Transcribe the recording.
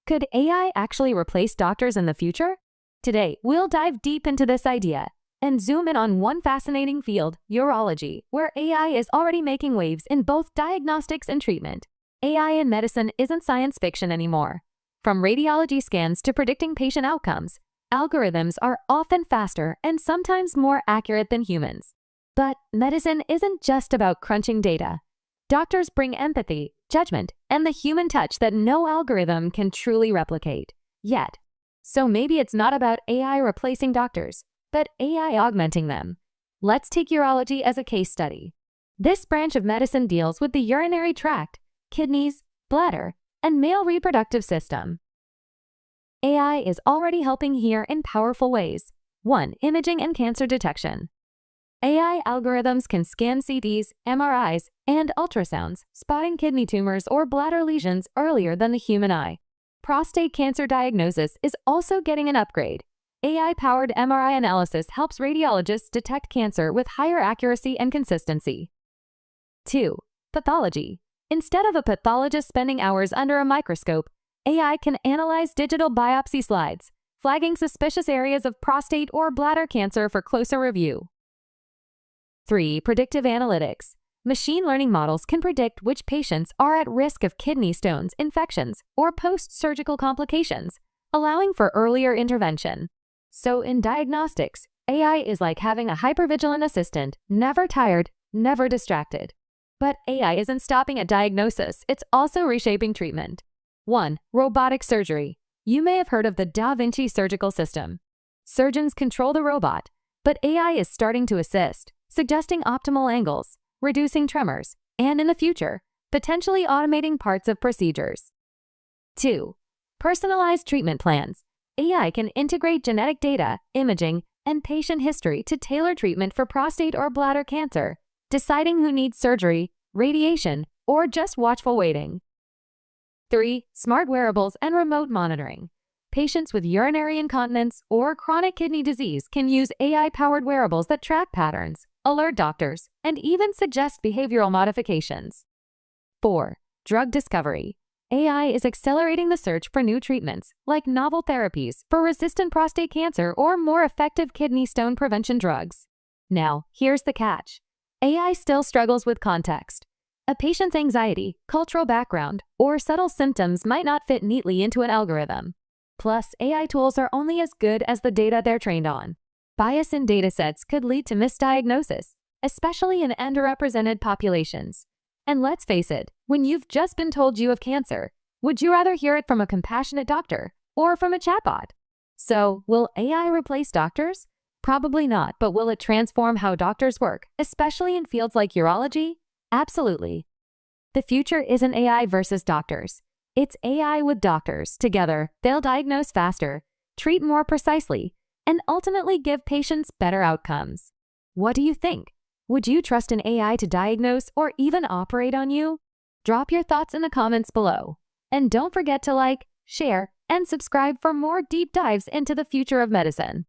Could AI actually replace doctors in the future? Today, we'll dive deep into this idea and zoom in on one fascinating field, urology, where AI is already making waves in both diagnostics and treatment. AI in medicine isn't science fiction anymore. From radiology scans to predicting patient outcomes, algorithms are often faster and sometimes more accurate than humans. But medicine isn't just about crunching data. Doctors bring empathy, judgment, and the human touch that no algorithm can truly replicate. Yet. So maybe it's not about AI replacing doctors, but AI augmenting them. Let's take urology as a case study. This branch of medicine deals with the urinary tract, kidneys, bladder, and male reproductive system. AI is already helping here in powerful ways. 1. Imaging and cancer detection. AI algorithms can scan CTs, MRIs, and ultrasounds, spotting kidney tumors or bladder lesions earlier than the human eye. Prostate cancer diagnosis is also getting an upgrade. AI-powered MRI analysis helps radiologists detect cancer with higher accuracy and consistency. 2. Pathology. Instead of a pathologist spending hours under a microscope, AI can analyze digital biopsy slides, flagging suspicious areas of prostate or bladder cancer for closer review. 3. Predictive analytics. Machine learning models can predict which patients are at risk of kidney stones, infections, or post-surgical complications, allowing for earlier intervention. So in diagnostics, AI is like having a hypervigilant assistant, never tired, never distracted. But AI isn't stopping at diagnosis, it's also reshaping treatment. 1. Robotic surgery. You may have heard of the Da Vinci surgical system. Surgeons control the robot, but AI is starting to assist, suggesting optimal angles, reducing tremors, and in the future, potentially automating parts of procedures. 2. Personalized treatment plans. AI can integrate genetic data, imaging, and patient history to tailor treatment for prostate or bladder cancer, deciding who needs surgery, radiation, or just watchful waiting. 3. Smart wearables and remote monitoring. Patients with urinary incontinence or chronic kidney disease can use AI-powered wearables that track patterns, alert doctors, and even suggest behavioral modifications. 4. Drug discovery. AI is accelerating the search for new treatments, like novel therapies for resistant prostate cancer or more effective kidney stone prevention drugs. Now, here's the catch. AI still struggles with context. A patient's anxiety, cultural background, or subtle symptoms might not fit neatly into an algorithm. Plus, AI tools are only as good as the data they're trained on. Bias in datasets could lead to misdiagnosis, especially in underrepresented populations. And let's face it, when you've just been told you have cancer, would you rather hear it from a compassionate doctor or from a chatbot? So, will AI replace doctors? Probably not, but will it transform how doctors work, especially in fields like urology? Absolutely. The future isn't AI versus doctors. It's AI with doctors. Together, they'll diagnose faster, treat more precisely, and ultimately give patients better outcomes. What do you think? Would you trust an AI to diagnose or even operate on you? Drop your thoughts in the comments below. And don't forget to like, share, and subscribe for more deep dives into the future of medicine.